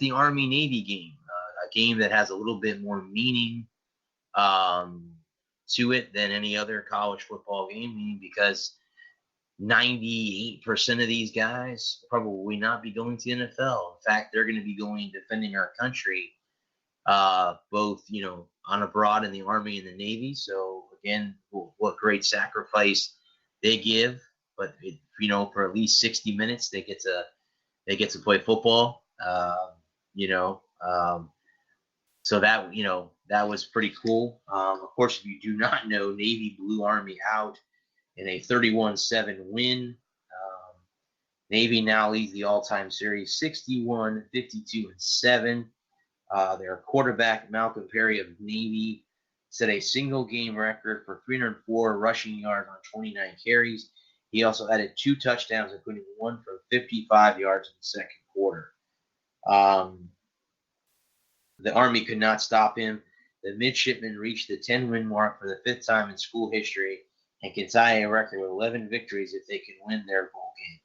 the Army-Navy game, a game that has a little bit more meaning to it than any other college football game, because 98% of these guys probably not be going to the NFL. In fact, they're going to be going defending our country, both, on abroad in the Army and the Navy. So again, what great sacrifice they give. But for at least 60 minutes, they get to play football. So that was pretty cool. Of course, if you do not know, Navy blew Army out in a 31-7 win. Navy now leads the all-time series 61-52-7. Their quarterback, Malcolm Perry of Navy, set a single-game record for 304 rushing yards on 29 carries. He also added 2 touchdowns, including one from 55 yards in the second quarter. The Army could not stop him. The midshipmen reached the 10-win mark for the 5th time in school history and can tie a record with 11 victories if they can win their bowl game.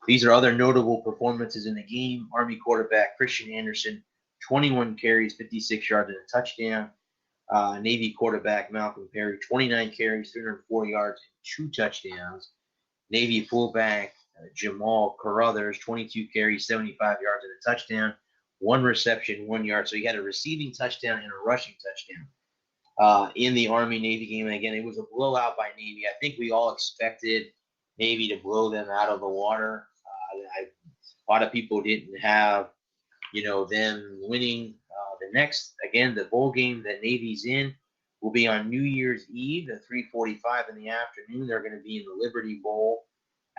These are other notable performances in the game. Army quarterback Christian Anderson, 21 carries, 56 yards, and a touchdown. Navy quarterback Malcolm Perry, 29 carries, 304 yards, and 2 touchdowns. Navy fullback Jamal Carruthers, 22 carries, 75 yards, and a touchdown. 1 reception, 1 yard. So he had a receiving touchdown and a rushing touchdown in the Army-Navy game. And again, it was a blowout by Navy. I think we all expected Navy to blow them out of the water. A lot of people didn't have, them winning. The bowl game that Navy's in will be on New Year's Eve at 3:45 in the afternoon. They're going to be in the Liberty Bowl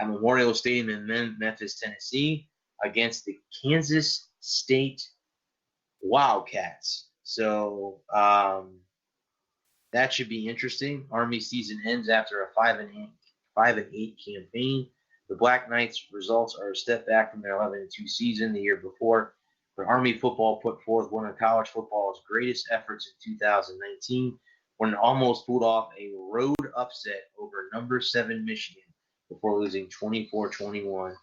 at Memorial Stadium in Memphis, Tennessee, against the Kansas State Wildcats. So that should be interesting. Army season ends after a 5-8 campaign. The Black Knights results are a step back from their 11-2 season the year before. But Army football put forth one of college football's greatest efforts in 2019 when it almost pulled off a road upset over number 7 Michigan before losing 24-21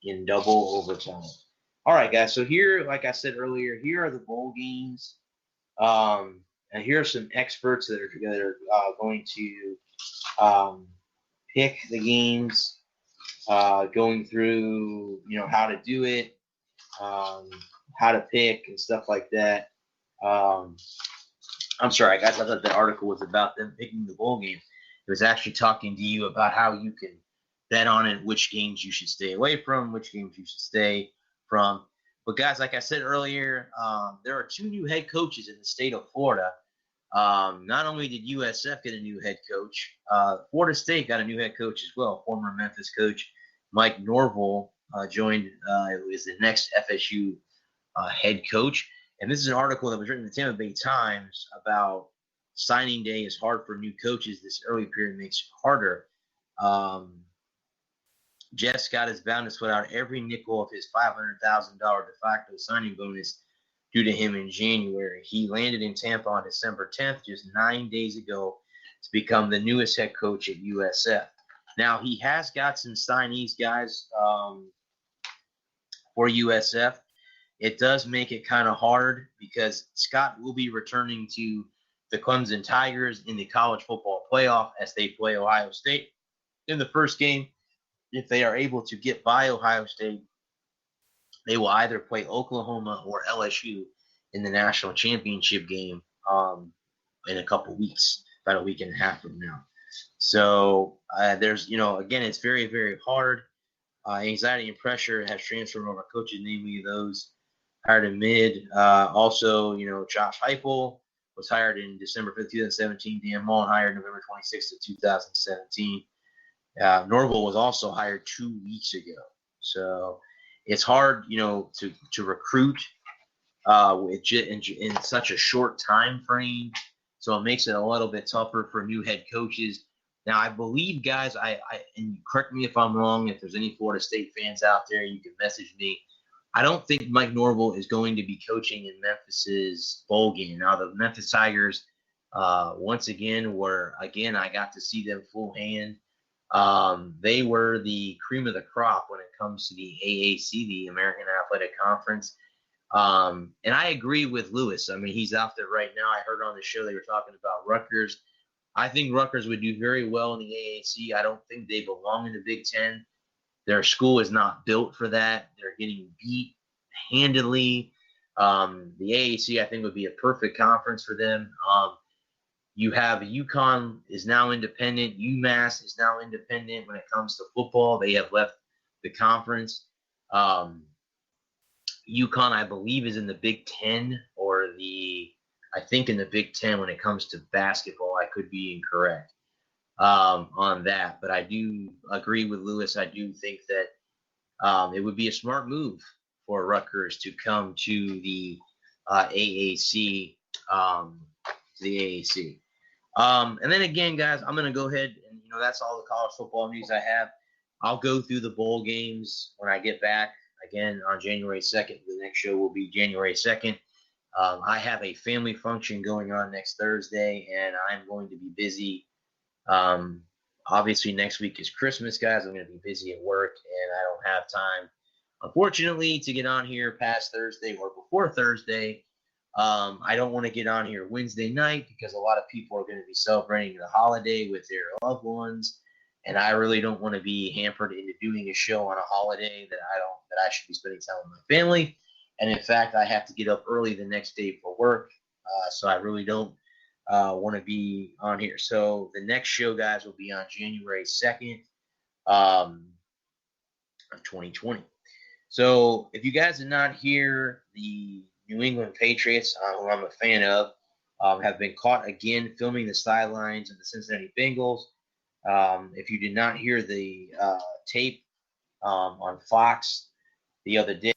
in double overtime. All right, guys. So here, like I said earlier, here are the bowl games. And here are some experts that are going to pick the games, going through, how to do it, how to pick and stuff like that. I'm sorry, guys. I thought the article was about them picking the bowl game. It was actually talking to you about how you can bet on it, which games you should stay away from, which games you should stay from. But guys, like I said earlier, there are 2 new head coaches in the state of Florida. Not only did USF get a new head coach, Florida State got a new head coach as well. Former Memphis coach Mike Norvell joined as the next FSU head coach. And this is an article that was written in the Tampa Bay Times about signing day is hard for new coaches. This early period makes it harder. Jeff Scott is bound to sweat out every nickel of his $500,000 de facto signing bonus due to him in January. He landed in Tampa on December 10th, just 9 days ago, to become the newest head coach at USF. Now, he has got some signees, guys, for USF. It does make it kind of hard because Scott will be returning to the Clemson Tigers in the college football playoff as they play Ohio State in the first game. If they are able to get by Ohio State, they will either play Oklahoma or LSU in the national championship game in a couple weeks, about a week and a half from now. So there's, again, it's very, very hard. Anxiety and pressure has transferred over coaches, namely those hired in mid. Also, Josh Heupel was hired in December 5th, 2017. Dan Mullen hired November 26th of 2017. Norvell was also hired 2 weeks ago. So it's hard, to recruit in such a short time frame. So it makes it a little bit tougher for new head coaches. Now, I believe, guys, and correct me if I'm wrong, if there's any Florida State fans out there, you can message me. I don't think Mike Norvell is going to be coaching in Memphis's bowl game. Now, the Memphis Tigers, once again, I got to see them full hand. They were the cream of the crop when it comes to the AAC, the American Athletic Conference. And I agree with Lewis. I mean, he's out there right now. I heard on the show they were talking about Rutgers. I think Rutgers would do very well in the AAC. I don't think they belong in the Big Ten. Their school is not built for that. They're getting beat handedly. The AAC, I think, would be a perfect conference for them. You have UConn is now independent. UMass is now independent when it comes to football. They have left the conference. UConn, I believe, is in the Big Ten I think in the Big Ten when it comes to basketball. I could be incorrect on that, but I do agree with Lewis. I do think that it would be a smart move for Rutgers to come to the AAC. And then again, guys, I'm going to go ahead and, that's all the college football news I have. I'll go through the bowl games when I get back again on January 2nd. The next show will be January 2nd. I have a family function going on next Thursday, and I'm going to be busy. Obviously, next week is Christmas, guys. I'm going to be busy at work, and I don't have time, unfortunately, to get on here past Thursday or before Thursday. I don't want to get on here Wednesday night because a lot of people are going to be celebrating the holiday with their loved ones, and I really don't want to be hampered into doing a show on a holiday that I should be spending time with my family. And in fact, I have to get up early the next day for work, so I really don't want to be on here. So the next show, guys, will be on January 2nd, of 2020. So if you guys did not hear, the New England Patriots, who I'm a fan of, have been caught again filming the sidelines of the Cincinnati Bengals. If you did not hear the tape on Fox the other day,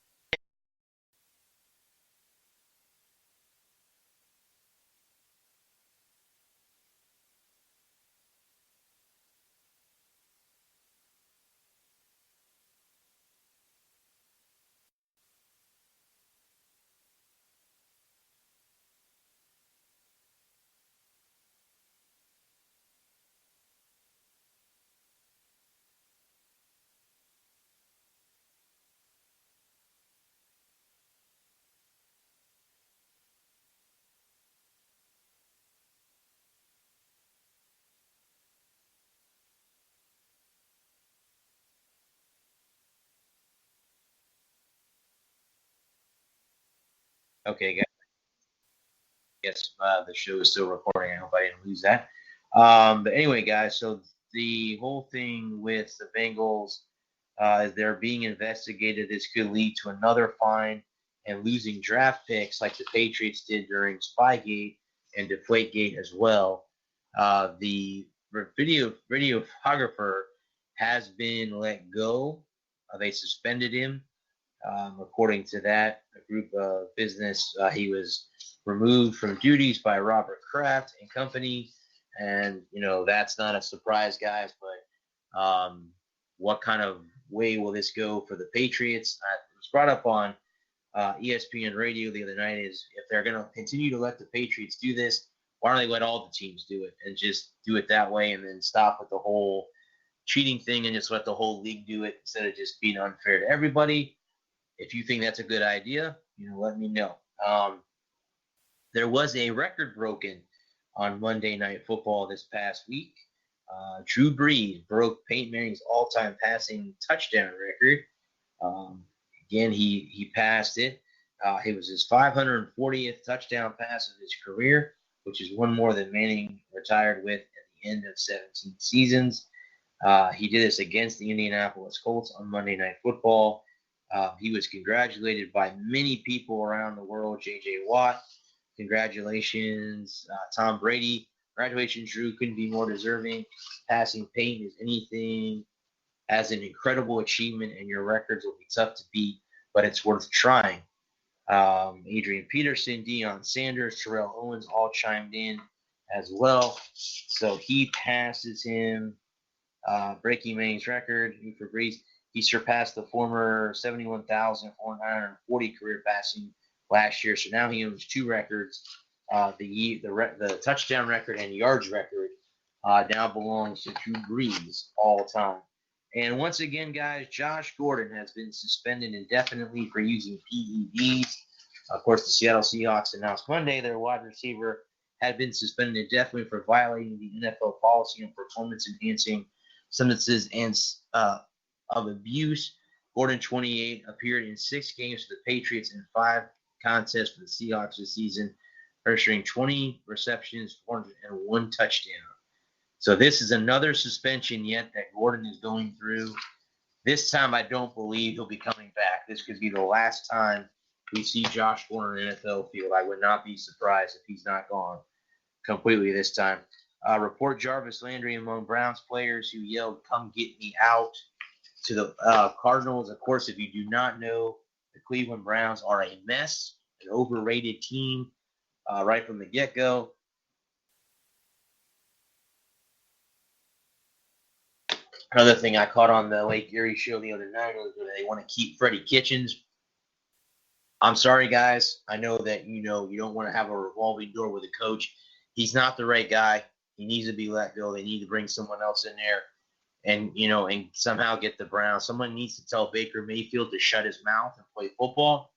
okay, guys, yes, the show is still recording. I hope I didn't lose that. But anyway, guys, so the whole thing with the Bengals is they're being investigated. This could lead to another fine and losing draft picks like the Patriots did during Spygate and Deflategate as well. The videographer has been let go. They suspended him. According to that a group of business, he was removed from duties by Robert Kraft and company. And, that's not a surprise, guys, but what kind of way will this go for the Patriots? It was brought up on ESPN radio the other night is if they're going to continue to let the Patriots do this, why don't they let all the teams do it and just do it that way and then stop with the whole cheating thing and just let the whole league do it instead of just being unfair to everybody? If you think that's a good idea, let me know. There was a record broken on Monday Night Football this past week. Drew Brees broke Peyton Manning's all-time passing touchdown record. Again, he passed it. It was his 540th touchdown pass of his career, which is one more than Manning retired with at the end of 17 seasons. He did this against the Indianapolis Colts on Monday Night Football. He was congratulated by many people around the world. J.J. Watt, congratulations. Tom Brady, congratulations, Drew. Couldn't be more deserving. Passing Peyton is anything as an incredible achievement, and your records will be tough to beat, but it's worth trying. Adrian Peterson, Deion Sanders, Terrell Owens all chimed in as well. So he passes him, breaking Manning's record for Brees. He surpassed the former 71,440 career passing last year. So now he owns two records. The touchdown record and yards record now belongs to Drew Brees all time. And once again, guys, Josh Gordon has been suspended indefinitely for using PEDs. Of course, the Seattle Seahawks announced Monday their wide receiver had been suspended indefinitely for violating the NFL policy on performance-enhancing substances and of abuse. Gordon, 28, appeared in 6 games for the Patriots and 5 contests for the Seahawks this season, registering 20 receptions, 401 touchdown. So this is another suspension yet that Gordon is going through. This time, I don't believe he'll be coming back. This could be the last time we see Josh Gordon on an NFL field. I would not be surprised if he's not gone completely this time. Report Jarvis Landry among Browns players who yelled, "Come get me out," to the Cardinals. Of course, if you do not know, the Cleveland Browns are a mess, an overrated team right from the get-go. Another thing I caught on the Lake Erie show the other night was that they want to keep Freddie Kitchens. I'm sorry, guys. I know that you don't want to have a revolving door with a coach. He's not the right guy. He needs to be let go. They need to bring someone else in there and somehow get the Browns. Someone needs to tell Baker Mayfield to shut his mouth and play football.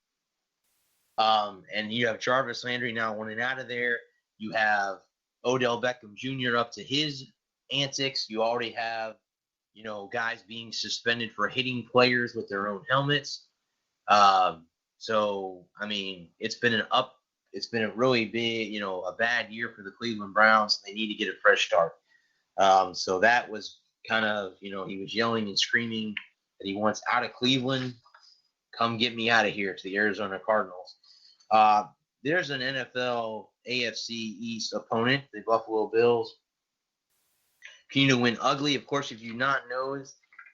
And you have Jarvis Landry now wanting out of there. You have Odell Beckham Jr. up to his antics. You already have guys being suspended for hitting players with their own helmets. So, I mean, it's been a really big, a bad year for the Cleveland Browns. They need to get a fresh start. So that was kind of, he was yelling and screaming that he wants out of Cleveland. Come get me out of here, to the Arizona Cardinals. There's an NFL AFC East opponent, the Buffalo Bills. Continue to win ugly. Of course, if you do not know,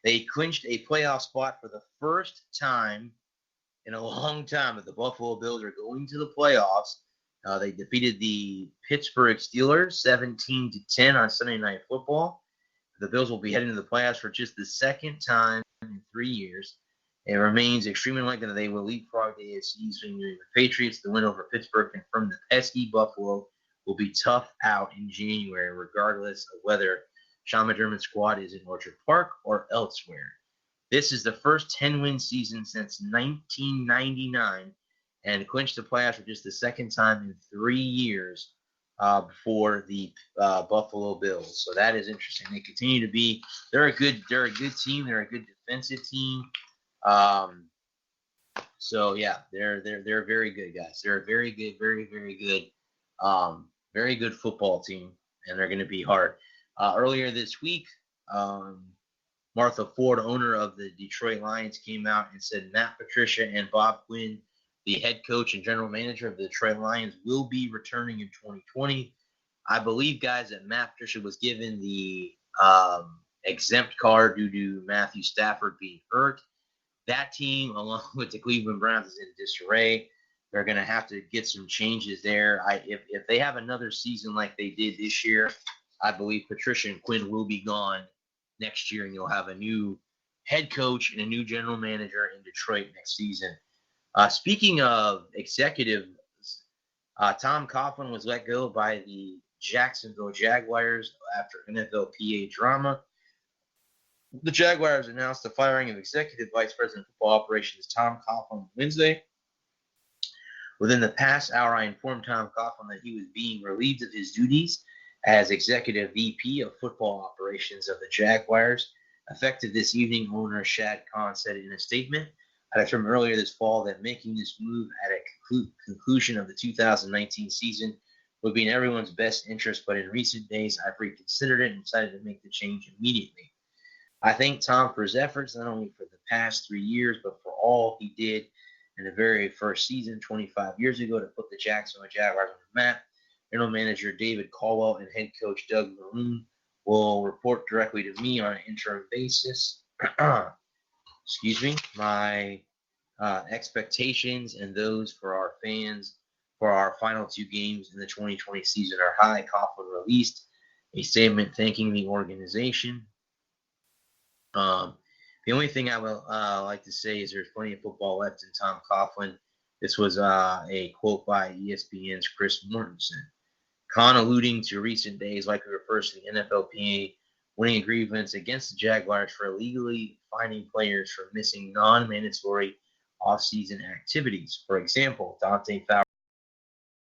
they clinched a playoff spot for the first time in a long time that the Buffalo Bills are going to the playoffs. They defeated the Pittsburgh Steelers 17-10 on Sunday Night Football. The Bills will be heading to the playoffs for just the second time in 3 years. It remains extremely likely that they will leapfrog the AFC East, the Patriots. The win over Pittsburgh confirmed the pesky Buffalo will be tough out in January, regardless of whether Sean McDermott's squad is in Orchard Park or elsewhere. This is the first 10-win season since 1999 and clinched the playoffs for just the second time in 3 years for the Buffalo Bills. So that is interesting. They continue to be they're a good team. They're a good defensive team. So yeah, they're very good, guys. They're a very good, very, very good, very good football team, and they're going to be hard. Earlier this week, Martha Ford, owner of the Detroit Lions, came out and said Matt Patricia and Bob Quinn, the head coach and general manager of the Detroit Lions, will be returning in 2020. I believe, guys, that Matt Patricia was given the exempt card due to Matthew Stafford being hurt. That team, along with the Cleveland Browns, is in disarray. They're going to have to get some changes there. If they have another season like they did this year, I believe Patricia and Quinn will be gone next year, and you'll have a new head coach and a new general manager in Detroit next season. Speaking of executives, Tom Coughlin was let go by the Jacksonville Jaguars after NFLPA drama. The Jaguars announced the firing of Executive Vice President of Football Operations Tom Coughlin Wednesday. Within the past hour, I informed Tom Coughlin that he was being relieved of his duties as Executive VP of Football Operations of the Jaguars. Effective this evening, owner Shad Khan said in a statement. I determined earlier this fall that making this move at a conclusion of the 2019 season would be in everyone's best interest, but in recent days, I've reconsidered it and decided to make the change immediately. I thank Tom for his efforts, not only for the past 3 years, but for all he did in the very first season 25 years ago to put the Jacksonville Jaguars on the map. General Manager David Caldwell and head coach Doug Marrone will report directly to me on an interim basis. Excuse me. My expectations and those for our fans for our final 2 games in the 2020 season are high. Coughlin released a statement thanking the organization. The only thing I will like to say is there's plenty of football left in Tom Coughlin. This was a quote by ESPN's Chris Mortensen. Khan, alluding to recent days, likely refers to the NFLPA winning a grievance against the Jaguars for illegally fining players for missing non-mandatory off-season activities. For example, Dante Fowler